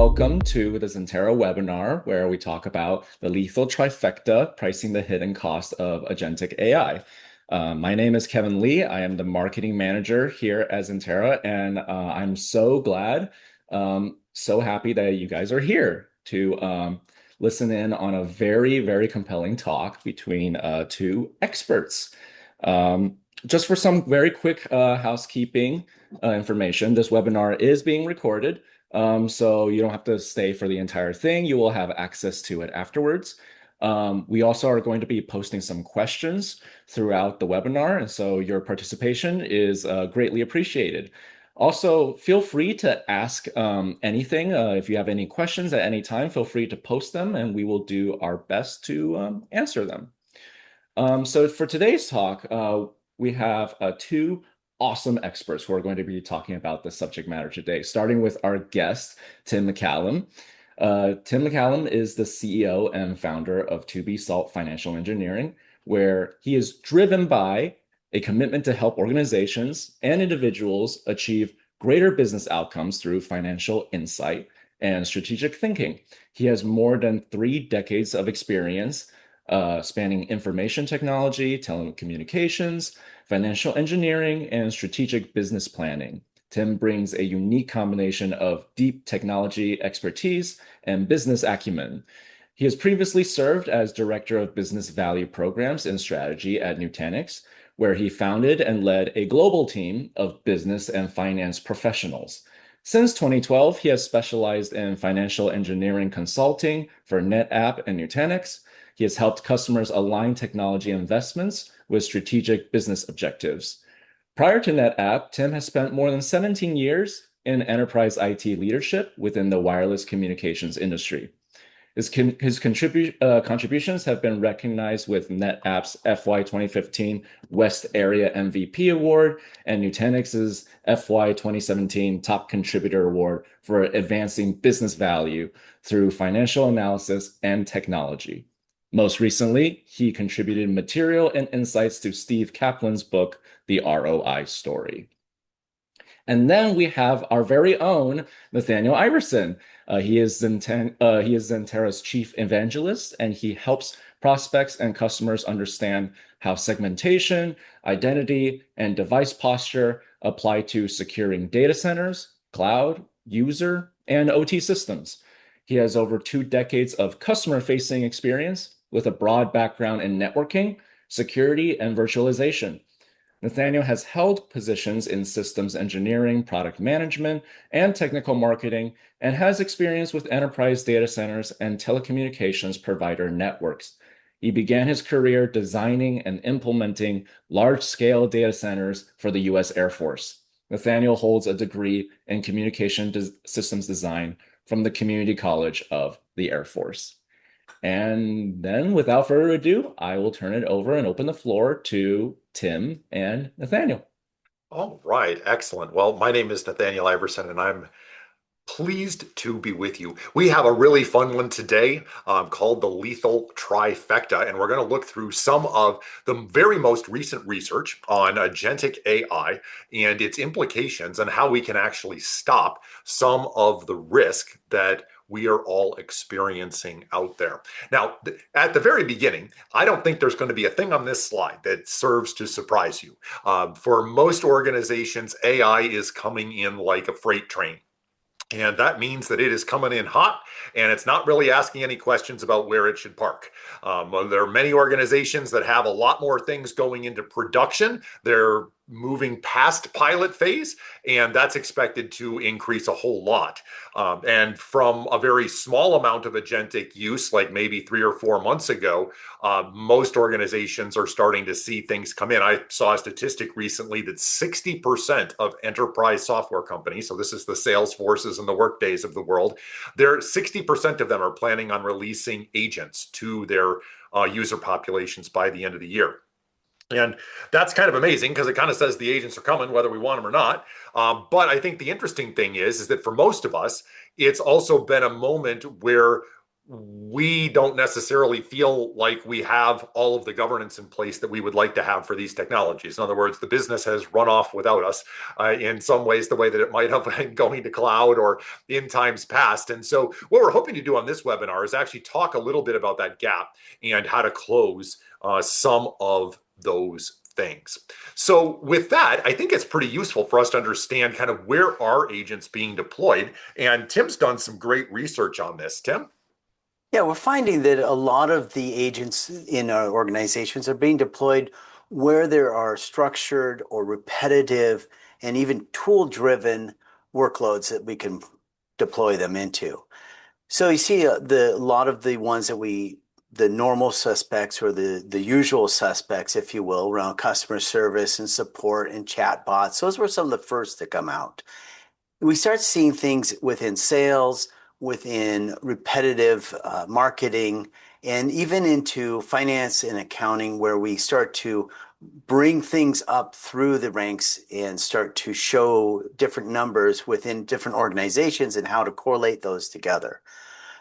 welcome to the Zentera webinar where we talk about the Lethal Trifecta, pricing the hidden cost of Agentic AI. My name is Kevin Lee. I am the marketing manager here at Zentera, and I'm so glad, so happy that you guys are here to listen in on a very, very compelling talk between two experts. Just for some very quick housekeeping information, this webinar is being recorded. So you don't have to stay for the entire thing. You will have access to it afterwards. We also are going to be posting some questions throughout the webinar, and so your participation is greatly appreciated. Also, feel free to ask anything. If you have any questions at any time, feel free to post them, and we will do our best to answer them. So for today's talk, we have two awesome experts who are going to be talking about the subject matter today, starting with our guest, Tim McCallum. Tim McCallum is the CEO and founder of 2B Salt Financial Engineering, where he is driven by a commitment to help organizations and individuals achieve greater business outcomes through financial insight and strategic thinking. He has more than 3 decades of experience spanning information technology, telecommunications, financial engineering, and strategic business planning. Tim brings a unique combination of deep technology expertise and business acumen. He has previously served as Director of Business Value Programs and Strategy at Nutanix, where he founded and led a global team of business and finance professionals. Since 2012, he has specialized in financial engineering consulting for NetApp and Nutanix. He has helped customers align technology investments with strategic business objectives. Prior to NetApp, Tim has spent more than 17 years in enterprise IT leadership within the wireless communications industry. His contributions have been recognized with NetApp's FY 2015 West Area MVP Award and Nutanix's FY 2017 Top Contributor Award for advancing business value through financial analysis and technology. Most recently, he contributed material and insights to Steve Kaplan's book, The ROI Story. And then we have our very own Nathanael Iversen. He is Zentera's chief evangelist, and he helps prospects and customers understand how segmentation, identity, and device posture apply to securing data centers, cloud, user, and OT systems. He has over 2 decades of customer-facing experience with a broad background in networking, security, and virtualization. Nathanael has held positions in systems engineering, product management, and technical marketing, and has experience with enterprise data centers and telecommunications provider networks. He began his career designing and implementing large-scale data centers for the U.S. Air Force. Nathanael holds a degree in communication systems design from the Community College of the Air Force. And then, without further ado, I will turn it over and open the floor to Tim and Nathanael. All right, excellent. Well, my name is Nathanael Iversen, and I'm pleased to be with you. We have a really fun one today called the Lethal Trifecta, and we're going to look through some of the very most recent research on agentic AI and its implications and how we can actually stop some of the risk that we are all experiencing out there. Now, at the very beginning, I don't think there's going to be a thing on this slide that serves to surprise you. For most organizations, AI is coming in like a freight train. And that means that it is coming in hot, and it's not really asking any questions about where it should park. There are many organizations that have a lot more things going into production. They're moving past pilot phase, and that's expected to increase a whole lot. And from a very small amount of agentic use, like maybe 3 or 4 months ago, most organizations are starting to see things come in. I saw a statistic recently that 60% of enterprise software companies, so this is the Salesforces and the Workdays of the world, 60% of them are planning on releasing agents to their user populations by the end of the year. And that's kind of amazing because it kind of says the agents are coming, whether we want them or not. But I think the interesting thing is that for most of us, it's also been a moment where we don't necessarily feel like we have all of the governance in place that we would like to have for these technologies. In other words, the business has run off without us in some ways, the way that it might have been going to cloud or in times past. And so, what we're hoping to do on this webinar is actually talk a little bit about that gap and how to close some of those things. So with that, I think it's pretty useful for us to understand kind of where are agents being deployed. And Tim's done some great research on this. Tim? Yeah, we're finding that a lot of the agents in our organizations are being deployed where there are structured or repetitive and even tool-driven workloads that we can deploy them into. So you see a lot of the ones that the normal suspects or the usual suspects, if you will, around customer service and support and chat bots. Those were some of the first to come out. We start seeing things within sales, within repetitive marketing, and even into finance and accounting, where we start to bring things up through the ranks and start to show different numbers within different organizations and how to correlate those together.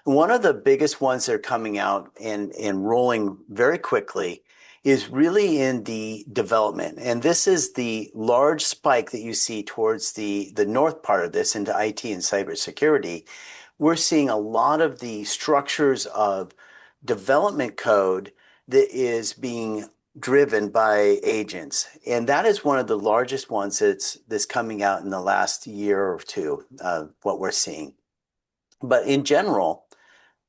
One of the biggest ones that are coming out and rolling very quickly is really in the development. And this is the large spike that you see towards the north part of this into IT and cybersecurity. We're seeing a lot of the structures of development code that is being driven by agents. And that is one of the largest ones that's coming out in the last year or two, what we're seeing. But in general,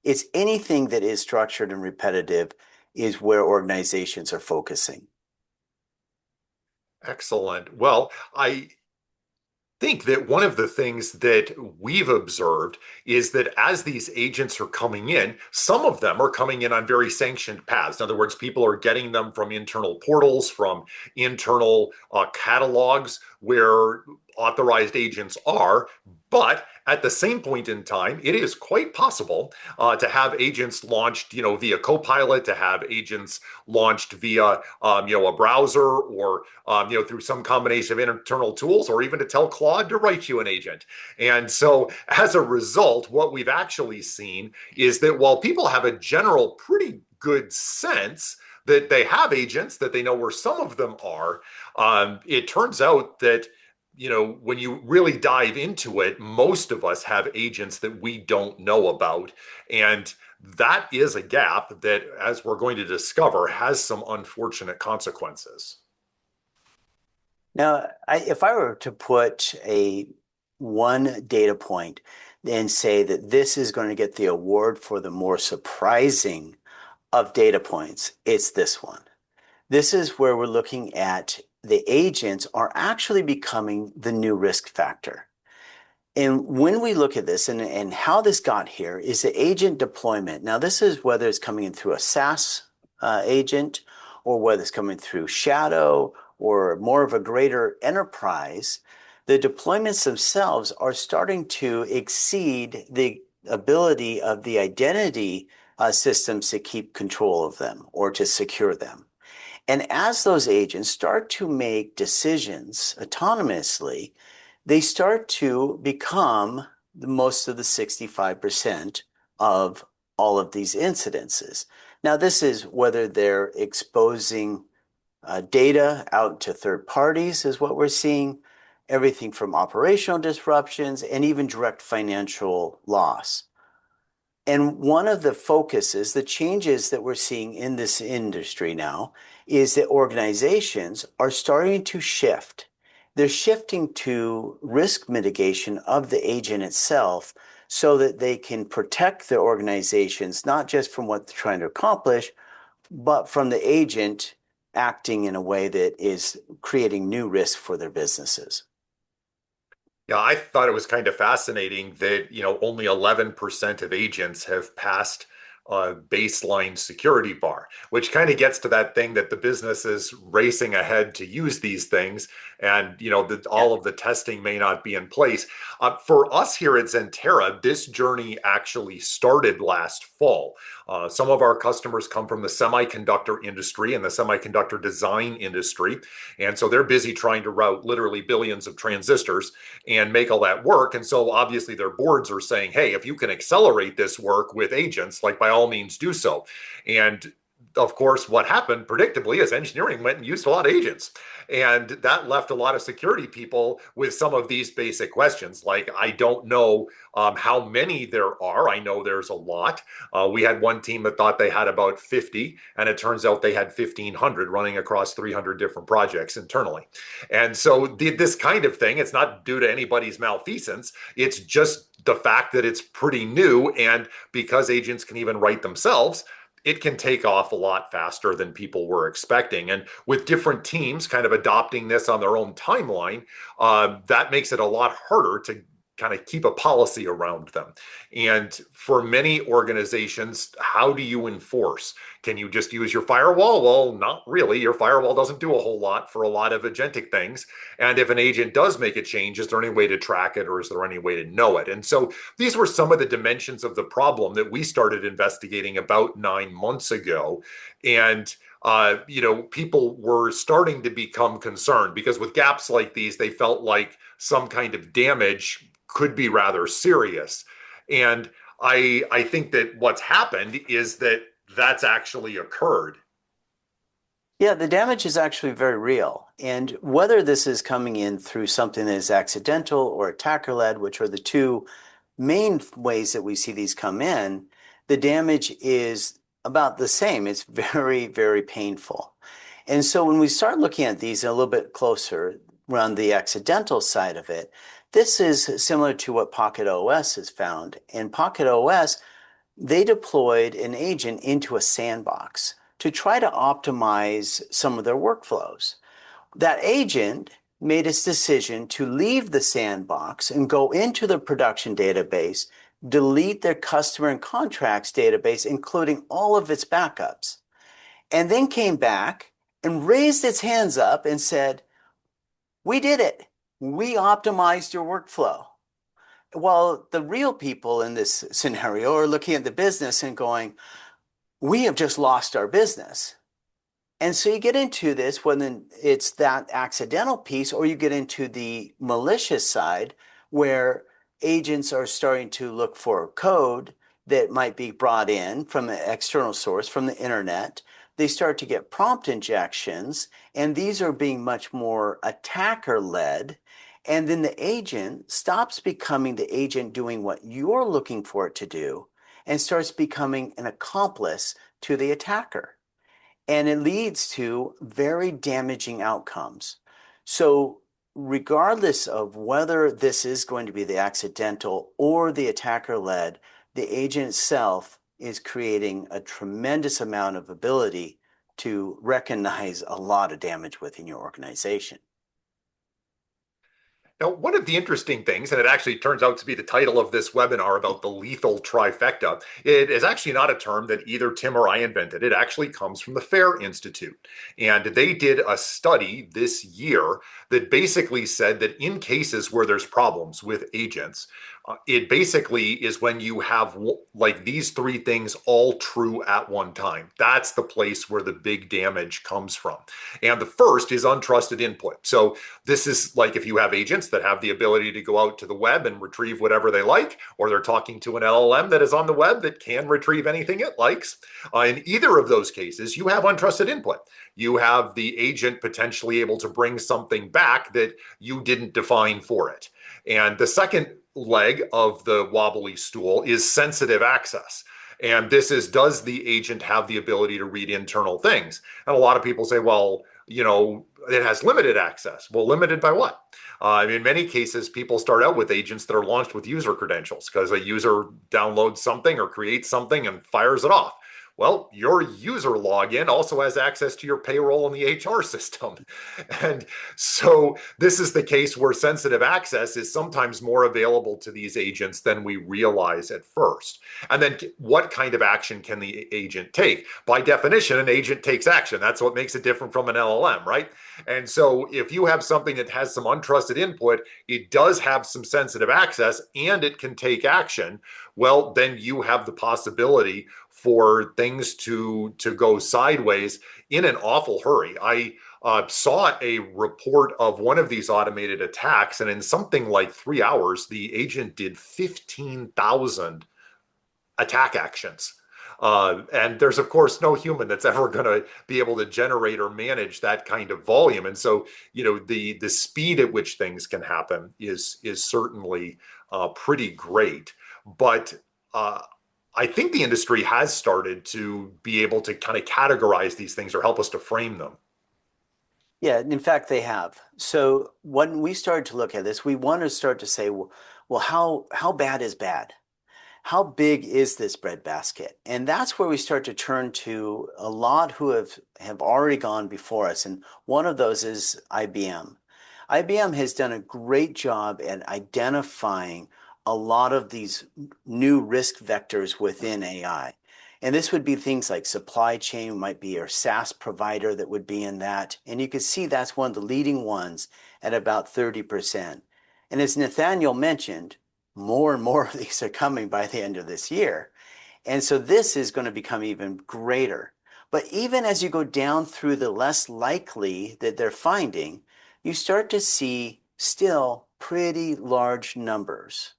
it's anything that is structured and repetitive is where organizations are focusing. Excellent. Well, I think that one of the things that we've observed is that as these agents are coming in, some of them are coming in on very sanctioned paths. In other words, people are getting them from internal portals, from internal catalogs where authorized agents are. But at the same point in time, it is quite possible to have agents launched, via Copilot, to have agents launched via, a browser or, through some combination of internal tools, or even to tell Claude to write you an agent. And so, as a result, what we've actually seen is that while people have a general pretty good sense that they have agents, that they know where some of them are, it turns out that when you really dive into it, most of us have agents that we don't know about. And that is a gap that, as we're going to discover, has some unfortunate consequences. Now, if I were to put a one data point and say that this is going to get the award for the more surprising of data points, it's this one. This is where we're looking at the agents are actually becoming the new risk factor. And when we look at this and how this got here is the agent deployment. Now, this is whether it's coming in through a SaaS agent or whether it's coming through Shadow or more of a greater enterprise. The deployments themselves are starting to exceed the ability of the identity systems to keep control of them or to secure them. And as those agents start to make decisions autonomously, they start to become most of the 65% of all of these incidences. Now, this is whether they're exposing data out to third parties, is what we're seeing, everything from operational disruptions and even direct financial loss. And one of the focuses, the changes that we're seeing in this industry now, is that organizations are starting to shift. They're shifting to risk mitigation of the agent itself so that they can protect their organizations, not just from what they're trying to accomplish, but from the agent acting in a way that is creating new risk for their businesses. Yeah, I thought it was kind of fascinating that, only 11% of agents have passed baseline security bar, which kind of gets to that thing that the business is racing ahead to use these things, and Yeah. all of the testing may not be in place. For us here at Zentera, this journey actually started last fall. Some of our customers come from the semiconductor industry and the semiconductor design industry, and so they're busy trying to route literally billions of transistors and make all that work. And so obviously their boards are saying, hey, if you can accelerate this work with agents, like by all means do so. And of course, what happened predictably is engineering went and used a lot of agents. And that left a lot of security people with some of these basic questions. Like, I don't know how many there are. I know there's a lot. We had one team that thought they had about 50, and it turns out they had 1,500 running across 300 different projects internally. And so this kind of thing, it's not due to anybody's malfeasance. It's just the fact that it's pretty new. And because agents can even write themselves, it can take off a lot faster than people were expecting. And with different teams kind of adopting this on their own timeline, that makes it a lot harder to kind of keep a policy around them. And for many organizations, how do you enforce? Can you just use your firewall? Well, not really. Your firewall doesn't do a whole lot for a lot of agentic things. And if an agent does make a change, is there any way to track it, or is there any way to know it? And so these were some of the dimensions of the problem that we started investigating about 9 months ago. And people were starting to become concerned because with gaps like these, they felt like some kind of damage could be rather serious. And I think that what's happened is that that's actually occurred. Yeah, the damage is actually very real. And whether this is coming in through something that is accidental or attacker-led, which are the two main ways that we see these come in, the damage is about the same. It's very, very painful. And so when we start looking at these a little bit closer around the accidental side of it, this is similar to what Pocket OS has found. In Pocket OS, they deployed an agent into a sandbox to try to optimize some of their workflows. That agent made its decision to leave the sandbox and go into the production database, delete their customer and contracts database, including all of its backups, and then came back and raised its hands up and said, we did it. We optimized your workflow. Well, the real people in this scenario are looking at the business and going, we have just lost our business. And so you get into this when it's that accidental piece, or you get into the malicious side where agents are starting to look for code that might be brought in from an external source, from the internet. They start to get prompt injections, and these are being much more attacker-led. And then the agent stops becoming the agent doing what you're looking for it to do and starts becoming an accomplice to the attacker. And it leads to very damaging outcomes. So regardless of whether this is going to be the accidental or the attacker-led, the agent itself is creating a tremendous amount of ability to recognize a lot of damage within your organization. Now, one of the interesting things, and it actually turns out to be the title of this webinar about the lethal trifecta, it is actually not a term that either Tim or I invented. It actually comes from the FAIR Institute. And they did a study this year that basically said that in cases where there's problems with agents, it basically is when you have like these three things all true at one time. That's the place where the big damage comes from. And the first is untrusted input. So this is like if you have agents that have the ability to go out to the web and retrieve whatever they like, or they're talking to an LLM that is on the web that can retrieve anything it likes. In either of those cases, you have untrusted input. You have the agent potentially able to bring something back that you didn't define for it. And the second leg of the wobbly stool is sensitive access. And this is, does the agent have the ability to read internal things? And a lot of people say, well, it has limited access. Well, limited by what? In many cases, people start out with agents that are launched with user credentials because a user downloads something or creates something and fires it off. Well, your user login also has access to your payroll in the HR system. And so this is the case where sensitive access is sometimes more available to these agents than we realize at first. And then what kind of action can the agent take? By definition, an agent takes action. That's what makes it different from an LLM, right? And so if you have something that has some untrusted input, it does have some sensitive access and it can take action, well, then you have the possibility for things to go sideways in an awful hurry. I saw a report of one of these automated attacks, and in something like 3 hours, the agent did 15,000 attack actions. And there's, of course, no human that's ever going to be able to generate or manage that kind of volume. And so, the speed at which things can happen is certainly pretty great. But I think the industry has started to be able to kind of categorize these things or help us to frame them. Yeah, in fact, they have. So when we started to look at this, we want to start to say, well, how bad is bad? How big is this breadbasket? And that's where we start to turn to a lot who have already gone before us. And one of those is IBM. IBM has done a great job at identifying a lot of these new risk vectors within AI. And this would be things like supply chain, might be your SaaS provider that would be in that. And you can see that's one of the leading ones at about 30%. And as Nathanael mentioned, more and more of these are coming by the end of this year. And so this is going to become even greater. But even as you go down through the less likely that they're finding, you start to see still pretty large numbers.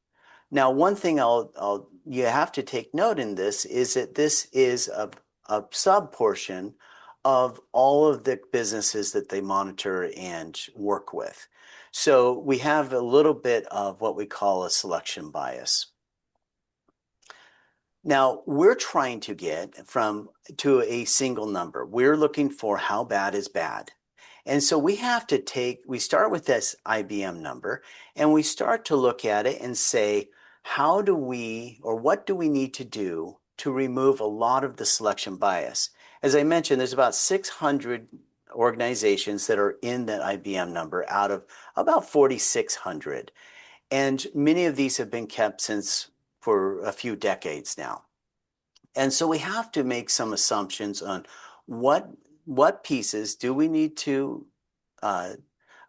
Now, one thing you have to take note in this is that this is a sub portion of all of the businesses that they monitor and work with. So we have a little bit of what we call a selection bias. Now, we're trying to get to a single number. We're looking for how bad is bad. And so we start with this IBM number and we start to look at it and say, what do we need to do to remove a lot of the selection bias? As I mentioned, there's about 600 organizations that are in that IBM number out of about 4,600. And many of these have been kept for a few decades now. And so we have to make some assumptions on what pieces do we need to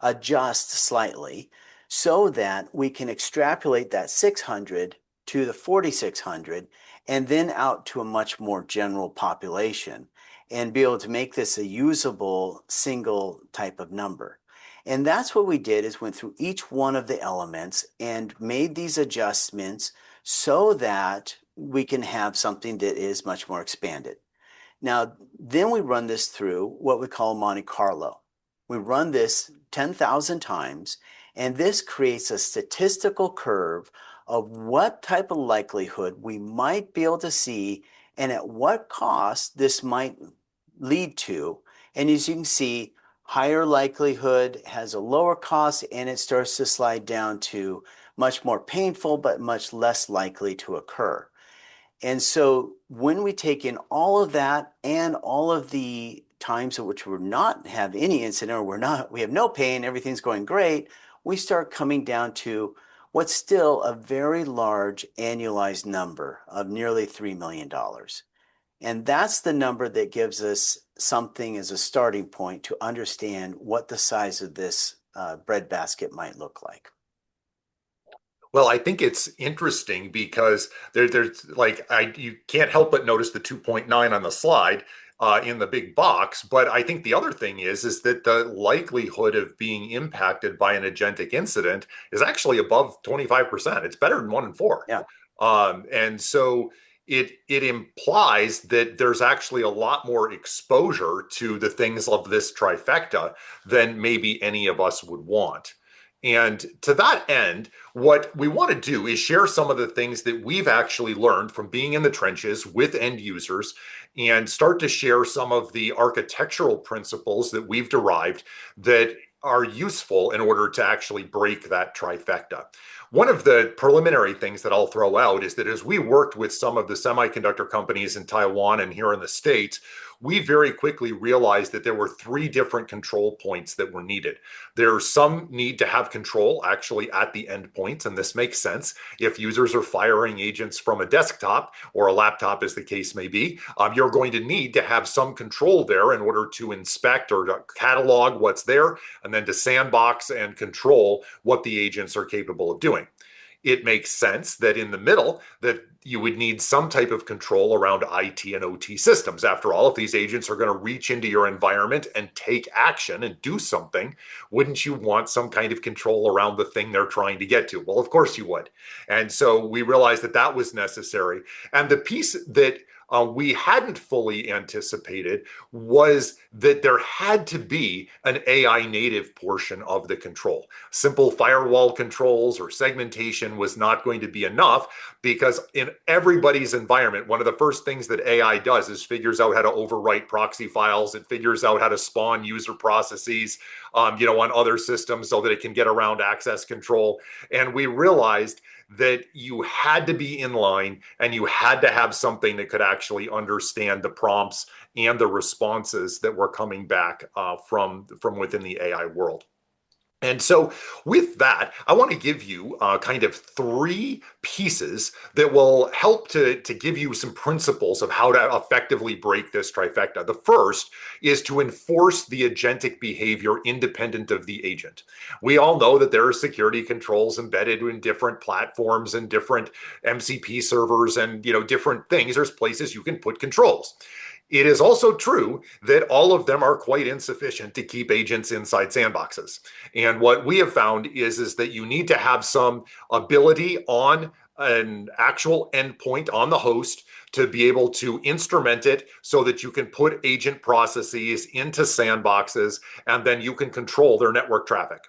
adjust slightly so that we can extrapolate that 600 to the 4,600 and then out to a much more general population and be able to make this a usable single type of number. And that's what we did is went through each one of the elements and made these adjustments so that we can have something that is much more expanded. Now, then we run this through what we call Monte Carlo. We run this 10,000 times, and this creates a statistical curve of what type of likelihood we might be able to see and at what cost this might lead to. And as you can see, higher likelihood has a lower cost, and it starts to slide down to much more painful, but much less likely to occur. And so when we take in all of that and all of the times at which we're not have any incident or we have no pain, everything's going great, we start coming down to what's still a very large annualized number of nearly $3 million. And that's the number that gives us something as a starting point to understand what the size of this breadbasket might look like. Well, I think it's interesting because there's like you can't help but notice the 2.9 on the slide in the big box. But I think the other thing is that the likelihood of being impacted by an agentic incident is actually above 25%. It's better than 1 in 4. Yeah. And so it implies that there's actually a lot more exposure to the things of this trifecta than maybe any of us would want. And to that end, what we want to do is share some of the things that we've actually learned from being in the trenches with end users and start to share some of the architectural principles that we've derived that are useful in order to actually break that trifecta. One of the preliminary things that I'll throw out is that as we worked with some of the semiconductor companies in Taiwan and here in the States, we very quickly realized that there were three different control points that were needed. There's some need to have control actually at the endpoints, and this makes sense. If users are firing agents from a desktop or a laptop, as the case may be, you're going to need to have some control there in order to inspect or to catalog what's there, and then to sandbox and control what the agents are capable of doing. It makes sense that in the middle that you would need some type of control around IT and OT systems. After all, if these agents are going to reach into your environment and take action and do something, wouldn't you want some kind of control around the thing they're trying to get to? Well, of course you would. And so we realized that that was necessary. And the piece that we hadn't fully anticipated was that there had to be an AI native portion of the control. Simple firewall controls or segmentation was not going to be enough, because in everybody's environment, one of the first things that AI does is figures out how to overwrite proxy files. It figures out how to spawn user processes, on other systems so that it can get around access control. And we realized that you had to be in line and you had to have something that could actually understand the prompts and the responses that were coming back from within the AI world. And so with that, I want to give you kind of three pieces that will help to give you some principles of how to effectively break this trifecta. The first is to enforce the agentic behavior independent of the agent. We all know that there are security controls embedded in different platforms and different MCP servers and different things. There's places you can put controls. It is also true that all of them are quite insufficient to keep agents inside sandboxes. And what we have found is that you need to have some ability on an actual endpoint on the host to be able to instrument it so that you can put agent processes into sandboxes, and then you can control their network traffic.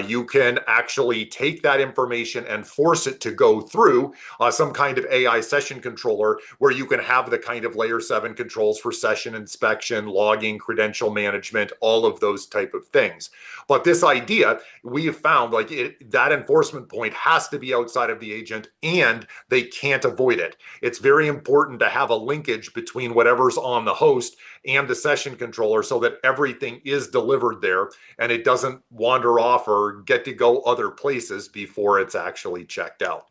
You can actually take that information and force it to go through some kind of AI session controller where you can have the kind of layer 7 controls for session inspection, logging, credential management, all of those type of things. But this idea, we have found that enforcement point has to be outside of the agent and they can't avoid it. It's very important to have a linkage between whatever's on the host and the session controller so that everything is delivered there and it doesn't wander off or get to go other places before it's actually checked out.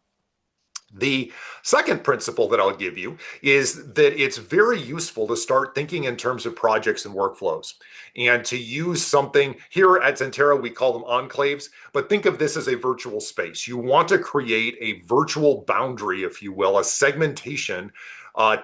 The second principle that I'll give you is that it's very useful to start thinking in terms of projects and workflows, and to use something here at Zentera, we call them enclaves, but think of this as a virtual space. You want to create a virtual boundary, if you will, a segmentation,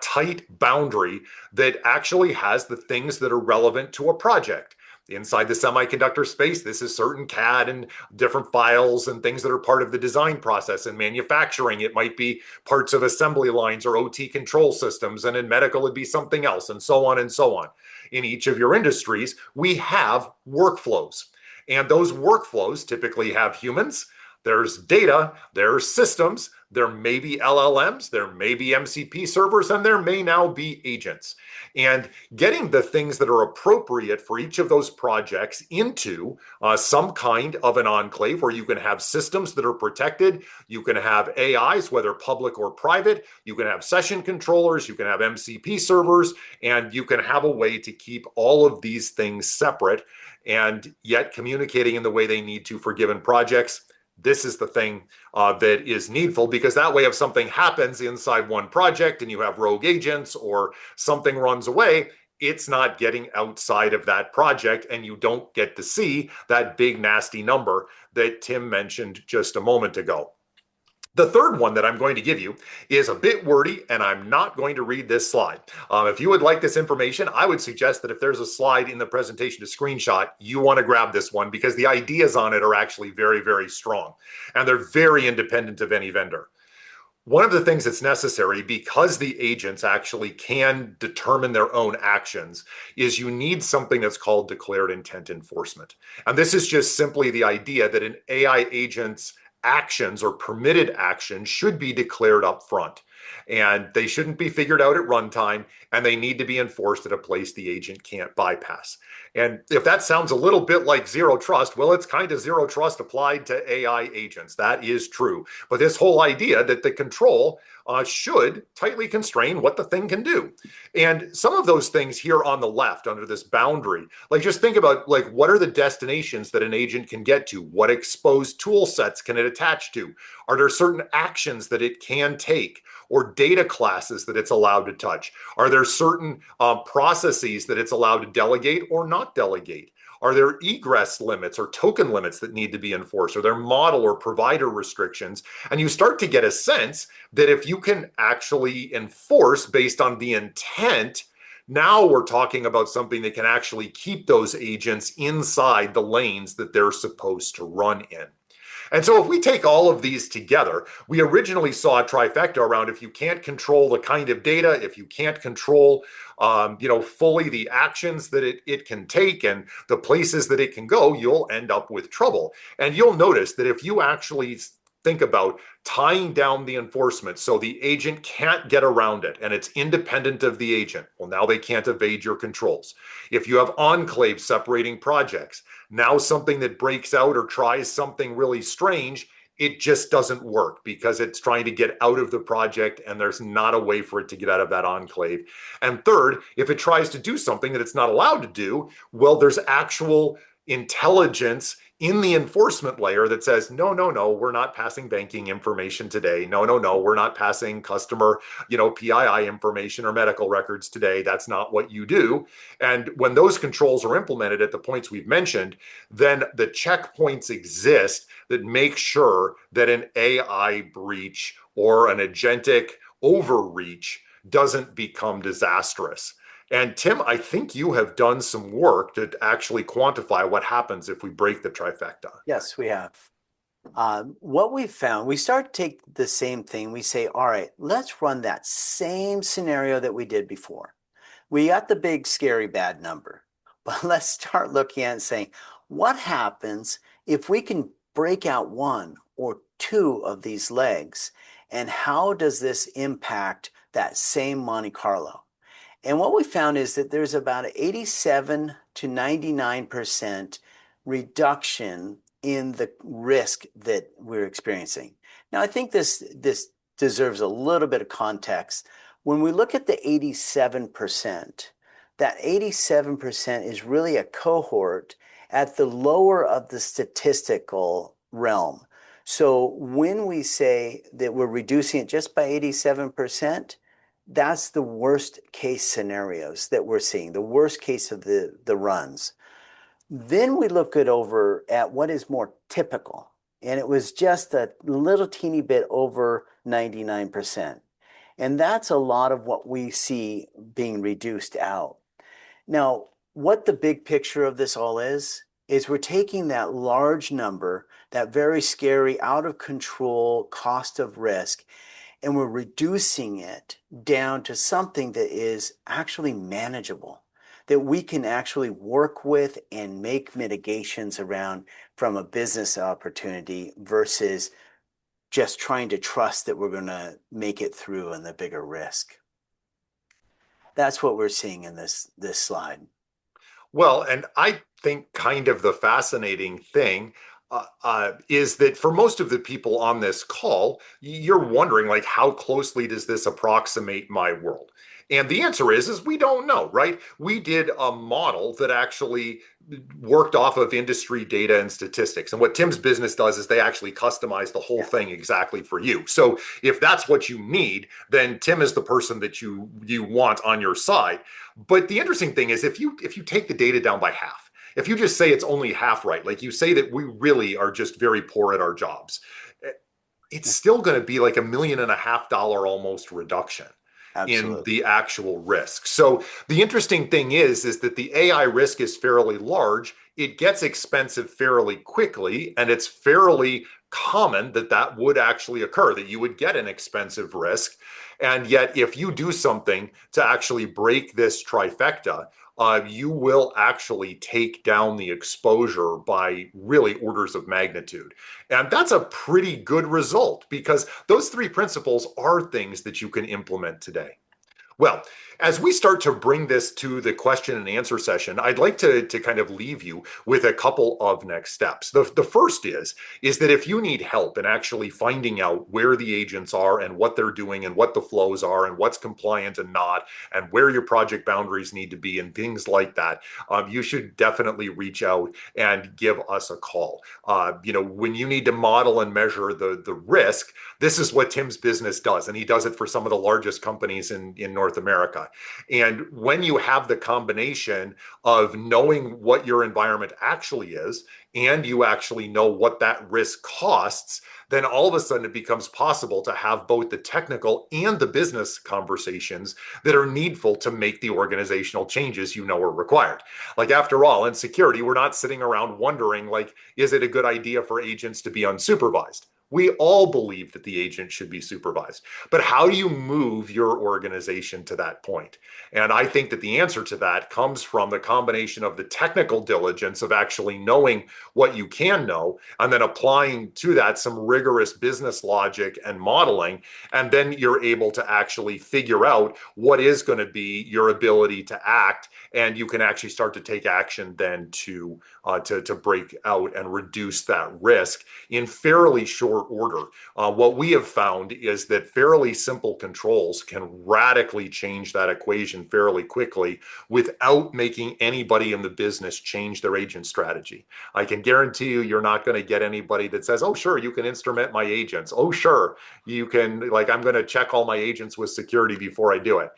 tight boundary that actually has the things that are relevant to a project. Inside the semiconductor space, this is certain CAD and different files and things that are part of the design process. In manufacturing, it might be parts of assembly lines or OT control systems. And in medical, it'd be something else, and so on and so on. In each of your industries, we have workflows. And those workflows typically have humans. There's data, there's systems, there may be LLMs, there may be MCP servers, and there may now be agents. And getting the things that are appropriate for each of those projects into some kind of an enclave where you can have systems that are protected, you can have AIs, whether public or private, you can have session controllers, you can have MCP servers, and you can have a way to keep all of these things separate and yet communicating in the way they need to for given projects. This is the thing that is needful, because that way if something happens inside one project and you have rogue agents or something runs away, it's not getting outside of that project and you don't get to see that big nasty number that Tim mentioned just a moment ago. The third one that I'm going to give you is a bit wordy, and I'm not going to read this slide. If you would like this information, I would suggest that if there's a slide in the presentation to screenshot, you want to grab this one, because the ideas on it are actually very, very strong, and they're very independent of any vendor. One of the things that's necessary, because the agents actually can determine their own actions, is you need something that's called declared intent enforcement. And this is just simply the idea that an AI agent's actions or permitted actions should be declared up front. And they shouldn't be figured out at runtime, and they need to be enforced at a place the agent can't bypass. And if that sounds a little bit like zero trust, well, it's kind of zero trust applied to AI agents. That is true. But this whole idea that the control should tightly constrain what the thing can do. And some of those things here on the left under this boundary, like just think about like what are the destinations that an agent can get to? What exposed tool sets can it attach to? Are there certain actions that it can take or data classes that it's allowed to touch? Are there certain processes that it's allowed to delegate or not delegate? Are there egress limits or token limits that need to be enforced? Are there model or provider restrictions? And you start to get a sense that if you can actually enforce based on the intent, now we're talking about something that can actually keep those agents inside the lanes that they're supposed to run in. And so if we take all of these together, we originally saw a trifecta around if you can't control the kind of data, if you can't control, fully the actions that it can take and the places that it can go, you'll end up with trouble. And you'll notice that if you actually think about tying down the enforcement so the agent can't get around it and it's independent of the agent, well, now they can't evade your controls. If you have enclaves separating projects, now something that breaks out or tries something really strange, it just doesn't work because it's trying to get out of the project and there's not a way for it to get out of that enclave. And third, if it tries to do something that it's not allowed to do, well, there's actual intelligence in the enforcement layer that says, no, no, no, we're not passing banking information today. No, no, no, we're not passing customer, PII information or medical records today. That's not what you do. And when those controls are implemented at the points we've mentioned, then the checkpoints exist that make sure that an AI breach or an agentic overreach doesn't become disastrous. And Tim, I think you have done some work to actually quantify what happens if we break the trifecta. Yes, we have. What we found, we start to take the same thing. We say, all right, let's run that same scenario that we did before. We got the big, scary, bad number. But let's start looking at it and saying, what happens if we can break out one or two of these legs? And how does this impact that same Monte Carlo? And what we found is that there's about an 87 to 99% reduction in the risk that we're experiencing. Now, I think this deserves a little bit of context. When we look at the 87%, that 87% is really a cohort at the lower of the statistical realm. So when we say that we're reducing it just by 87%, that's the worst case scenarios that we're seeing, the worst case of the runs. Then we look over at what is more typical, and it was just a little teeny bit over 99%. And that's a lot of what we see being reduced out. Now, what the big picture of this all is we're taking that large number, that very scary, out of control cost of risk, and we're reducing it down to something that is actually manageable, that we can actually work with and make mitigations around from a business opportunity versus just trying to trust that we're going to make it through on the bigger risk. That's what we're seeing in this slide. Well, and I think kind of the fascinating thing is that for most of the people on this call, you're wondering like, how closely does this approximate my world? And the answer is we don't know, right? We did a model that actually worked off of industry data and statistics. And what Tim's business does is they actually customize the whole thing exactly for you. So if that's what you need, then Tim is the person that you want on your side. But the interesting thing is if you take the data down by half, if you just say it's only half right, like you say that we really are just very poor at our jobs, it's still going to be like $1.5 million almost reduction. Absolutely. In the actual risk. So the interesting thing is that the AI risk is fairly large. It gets expensive fairly quickly, and it's fairly common that would actually occur, that you would get an expensive risk. And yet, if you do something to actually break this trifecta, you will actually take down the exposure by really orders of magnitude. And that's a pretty good result because those three principles are things that you can implement today. Well, as we start to bring this to the question and answer session, I'd like to kind of leave you with a couple of next steps. The first is that if you need help in actually finding out where the agents are and what they're doing and what the flows are and what's compliant and not, and where your project boundaries need to be and things like that, you should definitely reach out and give us a call. When you need to model and measure the risk, this is what Tim's business does, and he does it for some of the largest companies in North America. And when you have the combination of knowing what your environment actually is, and you actually know what that risk costs, then all of a sudden it becomes possible to have both the technical and the business conversations that are needful to make the organizational changes you know are required. Like, after all, in security, we're not sitting around wondering, like, is it a good idea for agents to be unsupervised? We all believe that the agent should be supervised. But how do you move your organization to that point? And I think that the answer to that comes from the combination of the technical diligence of actually knowing what you can know, and then applying to that some rigorous business logic and modeling. And then you're able to actually figure out what is going to be your ability to act. And you can actually start to take action then to break out and reduce that risk in fairly short order. What we have found is that fairly simple controls can radically change that equation fairly quickly without making anybody in the business change their agent strategy. I can guarantee you, you're not going to get anybody that says, oh, sure, you can instrument my agents. Oh, sure, you can, like, I'm going to check all my agents with security before I do it.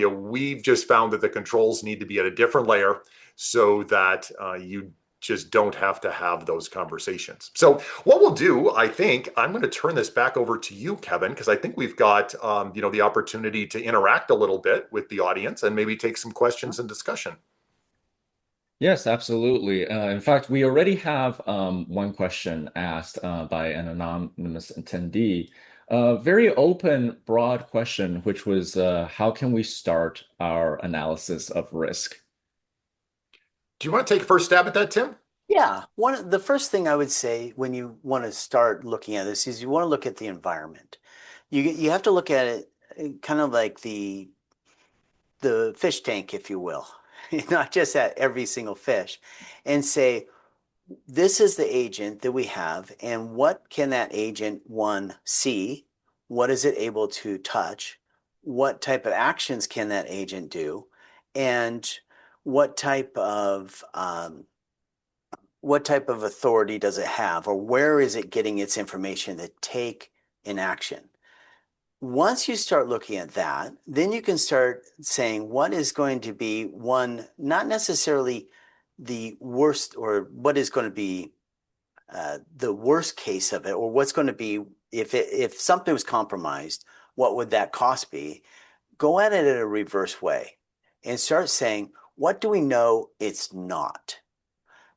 We've just found that the controls need to be at a different layer so that you just don't have to have those conversations. So what we'll do, I think, I'm going to turn this back over to you, Kevin, because I think we've got, the opportunity to interact a little bit with the audience and maybe take some questions and discussion. Yes, absolutely. In fact, we already have one question asked by an anonymous attendee. A very open, broad question, which was how can we start our analysis of risk? Do you want to take a first stab at that, Tim? Yeah, the first thing I would say when you want to start looking at this is you want to look at the environment. You have to look at it kind of like the fish tank, if you will, not just at every single fish, and say, this is the agent that we have, and what can that agent, one, see? What is it able to touch? What type of actions can that agent do? And what type of authority does it have, or where is it getting its information to take an action? Once you start looking at that, then you can start saying what is going to be one, not necessarily the worst, or what is going to be the worst case of it, or what's going to be if something was compromised, what would that cost be? Go at it in a reverse way and start saying, what do we know it's not?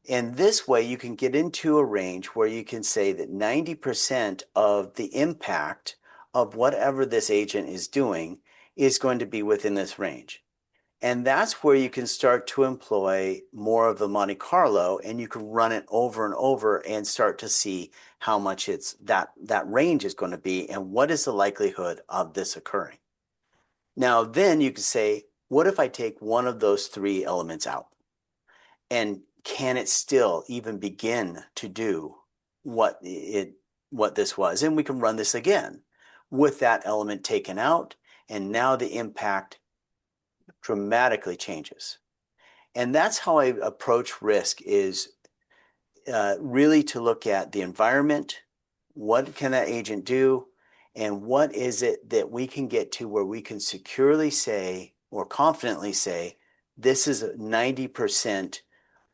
And this way you can get into a range where you can say that 90% of the impact of whatever this agent is doing is going to be within this range. And that's where you can start to employ more of the Monte Carlo, and you can run it over and over and start to see how much that range is going to be and what is the likelihood of this occurring. Now, then you can say, what if I take one of those three elements out? And can it still even begin to do what this was? And we can run this again with that element taken out, and now the impact dramatically changes. And that's how I approach risk, is really to look at the environment, what can that agent do, and what is it that we can get to where we can securely say or confidently say, this is 90%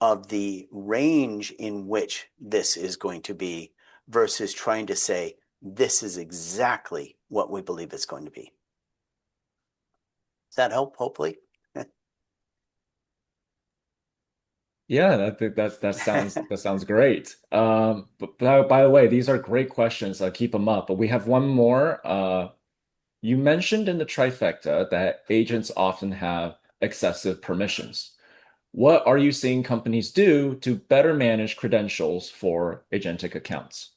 of the range in which this is going to be, versus trying to say, this is exactly what we believe it's going to be. Does that help, hopefully? Yeah, that sounds great. But by the way, these are great questions. Keep them up. But we have one more. You mentioned in the trifecta that agents often have excessive permissions. What are you seeing companies do to better manage credentials for agentic accounts?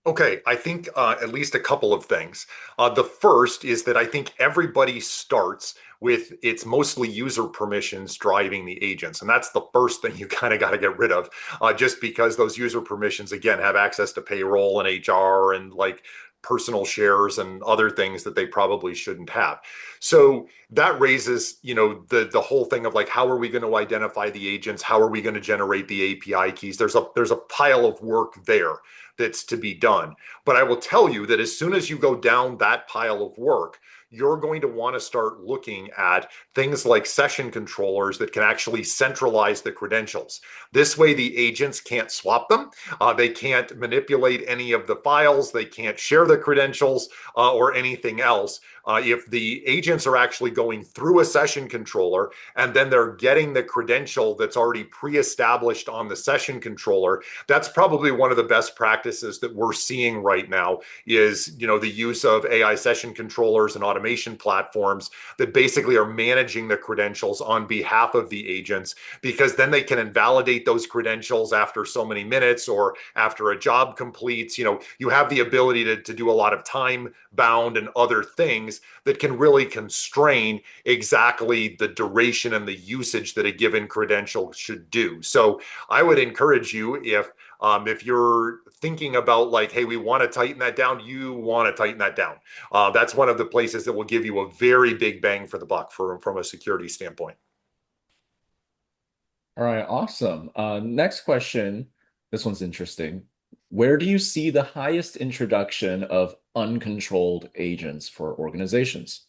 Okay, I think at least a couple of things. The first is that I think everybody starts with it's mostly user permissions driving the agents. And that's the first thing you kind of got to get rid of, just because those user permissions, again, have access to payroll and HR and like personal shares and other things that they probably shouldn't have. So that raises, the whole thing of like, how are we going to identify the agents? How are we going to generate the API keys? There's a pile of work there that's to be done. But I will tell you that as soon as you go down that pile of work, you're going to want to start looking at things like session controllers that can actually centralize the credentials. This way, the agents can't swap them. They can't manipulate any of the files. They can't share the credentials or anything else. If the agents are actually going through a session controller and then they're getting the credential that's already pre-established on the session controller, that's probably one of the best practices that we're seeing right now is, the use of AI session controllers and automation platforms that basically are managing the credentials on behalf of the agents, because then they can invalidate those credentials after so many minutes or after a job completes. You have the ability to do a lot of time bound and other things that can really constrain exactly the duration and the usage that a given credential should do. So I would encourage you, if you're thinking about like, hey, we want to tighten that down, you want to tighten that down. That's one of the places that will give you a very big bang for the buck from a security standpoint. All right, awesome. Next question. This one's interesting. Where do you see the highest introduction of uncontrolled agents for organizations?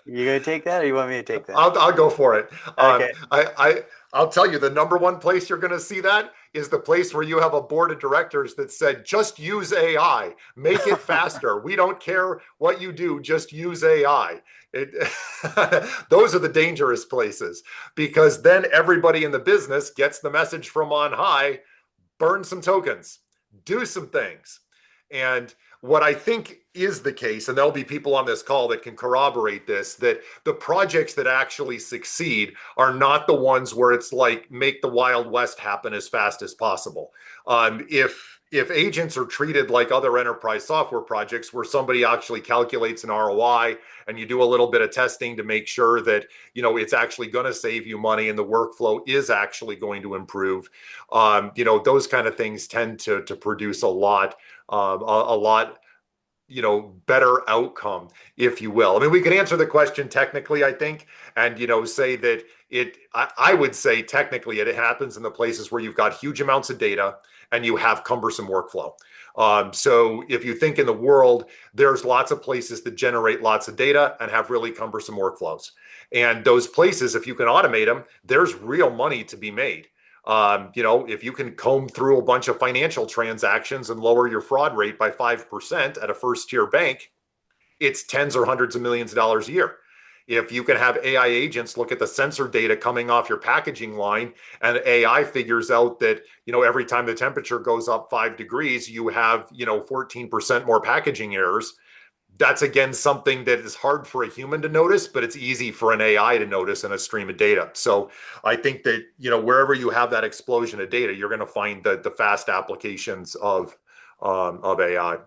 You gonna take that, or you want me to take that? I'll go for it. Um, Okay. I'll tell you the number one place you're going to see that is the place where you have a board of directors that said, just use AI, make it faster. We don't care what you do, just use AI. It, those are the dangerous places, because then everybody in the business gets the message from on high: burn some tokens, do some things. And what I think is the case, and there'll be people on this call that can corroborate this, that the projects that actually succeed are not the ones where it's like make the Wild West happen as fast as possible. If agents are treated like other enterprise software projects where somebody actually calculates an ROI and you do a little bit of testing to make sure that it's actually going to save you money and the workflow is actually going to improve, those kind of things tend to produce a lot better outcome, if you will. I mean, we could answer the question technically, I think, and say that I would say technically it happens in the places where you've got huge amounts of data and you have cumbersome workflow. So if you think in the world, there's lots of places that generate lots of data and have really cumbersome workflows. And those places, if you can automate them, there's real money to be made. If you can comb through a bunch of financial transactions and lower your fraud rate by 5% at a first tier bank, it's tens or hundreds of millions of dollars a year. If you can have AI agents look at the sensor data coming off your packaging line, and AI figures out that, every time the temperature goes up 5 degrees, you have, 14% more packaging errors. That's again something that is hard for a human to notice, but it's easy for an AI to notice in a stream of data. So I think that wherever you have that explosion of data, you're going to find the fast applications of AI.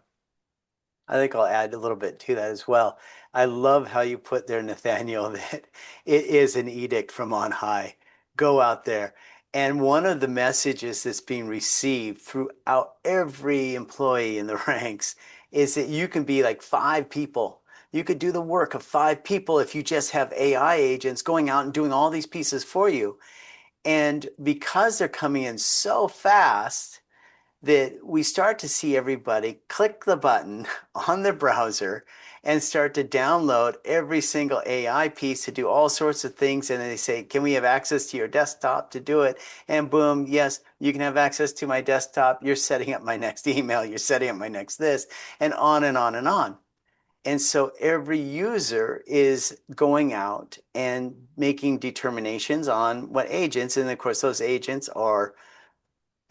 I think I'll add a little bit to that as well. I love how you put there, Nathaniel, that it is an edict from on high. Go out there. And one of the messages that's being received throughout every employee in the ranks is that you can be like 5 people. You could do the work of 5 people if you just have AI agents going out and doing all these pieces for you. And because they're coming in so fast, that we start to see everybody click the button on the browser and start to download every single AI piece to do all sorts of things. And then they say, can we have access to your desktop to do it? And boom, yes, you can have access to my desktop. You're setting up my next email. You're setting up my next this, and on and on and on. And so every user is going out and making determinations on what agents, and of course, those agents are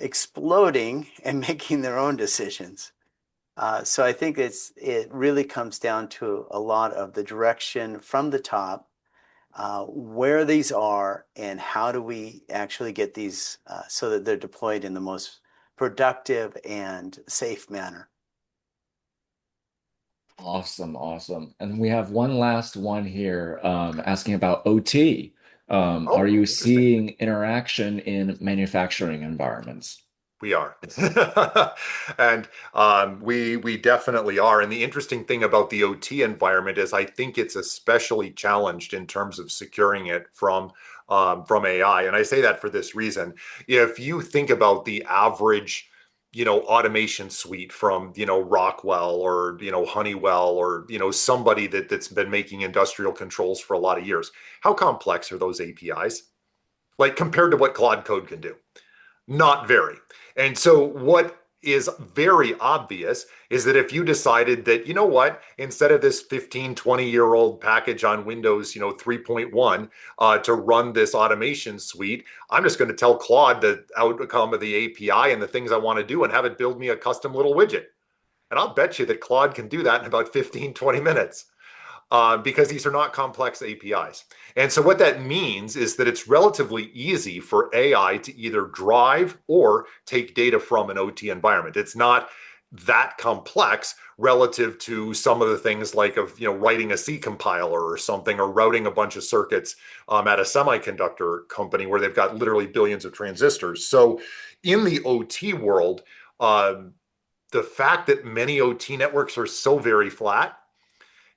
exploding and making their own decisions. So I think it really comes down to a lot of the direction from the top, where these are and how do we actually get these so that they're deployed in the most productive and safe manner. Awesome, awesome. And we have one last one here asking about OT. Are Oh, you interesting. seeing interaction in manufacturing environments? We are. And we definitely are. And the interesting thing about the OT environment is I think it's especially challenged in terms of securing it from AI. And I say that for this reason. If you think about the average, automation suite from, Rockwell or, Honeywell or, somebody that's been making industrial controls for a lot of years, how complex are those APIs? Like compared to what Claude Code can do? Not very. And so, what is very obvious is that if you decided that, what, instead of this 15, 20-year-old package on Windows, 3.1 to run this automation suite, I'm just going to tell Claude the outcome of the API and the things I want to do and have it build me a custom little widget. And I'll bet you that Claude can do that in about 15, 20 minutes because these are not complex APIs. And so what that means is that it's relatively easy for AI to either drive or take data from an OT environment. It's not that complex relative to some of the things like writing a C compiler or something or routing a bunch of circuits at a semiconductor company where they've got literally billions of transistors. So in the OT world, the fact that many OT networks are so very flat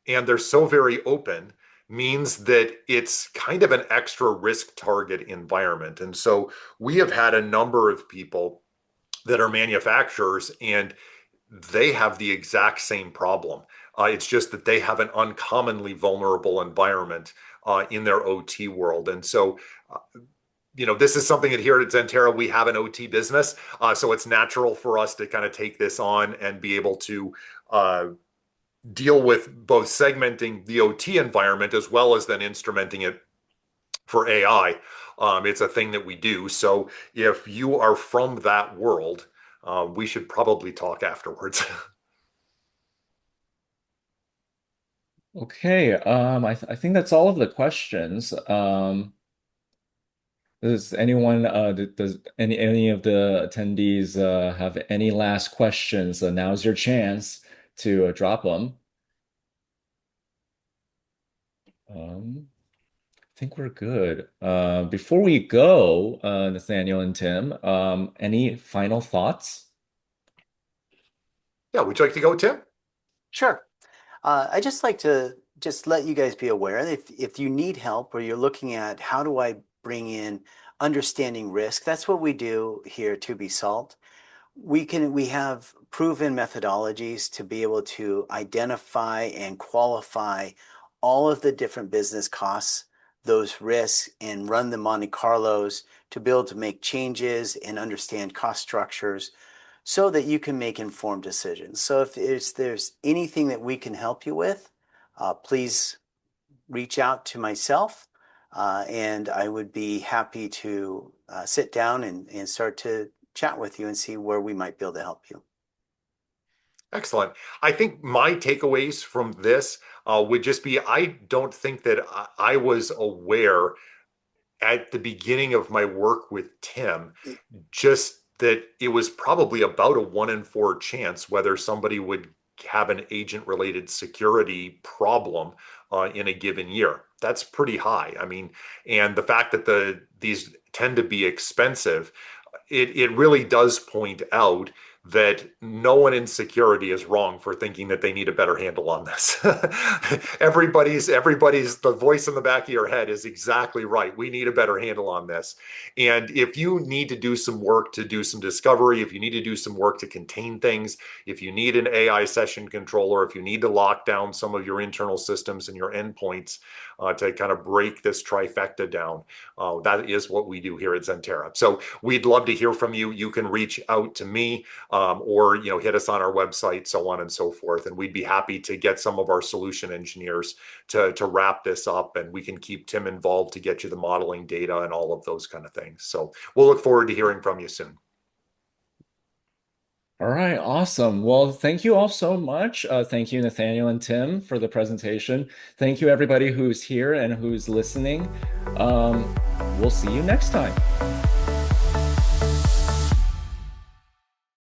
and they're so very open means that it's kind of an extra risk target environment. And so we have had a number of people that are manufacturers and they have the exact same problem. It's just that they have an uncommonly vulnerable environment in their OT world. And so, this is something that here at Zentera, we have an OT business. So it's natural for us to kind of take this on and be able to deal with both segmenting the OT environment as well as then instrumenting it for AI. It's a thing that we do. So if you are from that world, we should probably talk afterwards. Okay, I think that's all of the questions. Does anyone does any of the attendees have any last questions? Now's your chance to drop them. I think we're good. Before we go, Nathaniel and Tim, any final thoughts? Yeah, would you like to go, Tim? Sure. I just like to just let you guys be aware that if you need help or you're looking at how do I bring in understanding risk, that's what we do here at 2B Salt. We have proven methodologies to be able to identify and qualify all of the different business costs, those risks, and run the Monte Carlos to be able to make changes and understand cost structures so that you can make informed decisions. So if there's anything that we can help you with, please reach out to myself, and I would be happy to sit down and start to chat with you and see where we might be able to help you. Excellent. I think my takeaways from this would just be I don't think that I was aware at the beginning of my work with Tim, just that it was probably about a 1 in 4 chance whether somebody would have an agent related security problem in a given year. That's pretty high. I mean, and the fact that these tend to be expensive, it really does point out that no one in security is wrong for thinking that they need a better handle on this. everybody's the voice in the back of your head is exactly right. We need a better handle on this. And if you need to do some work to do some discovery, if you need to do some work to contain things, if you need an AI session controller, if you need to lock down some of your internal systems and your endpoints to kind of break this trifecta down, that is what we do here at Zentera. So we'd love to hear from you. You can reach out to me or hit us on our website, so on and so forth. And we'd be happy to get some of our solution engineers to wrap this up, and we can keep Tim involved to get you the modeling data and all of those kind of things. So we'll look forward to hearing from you soon. All right, awesome. Well, thank you all so much. Thank you, Nathaniel and Tim, for the presentation. Thank you, everybody who's here and who's listening. We'll see you next time.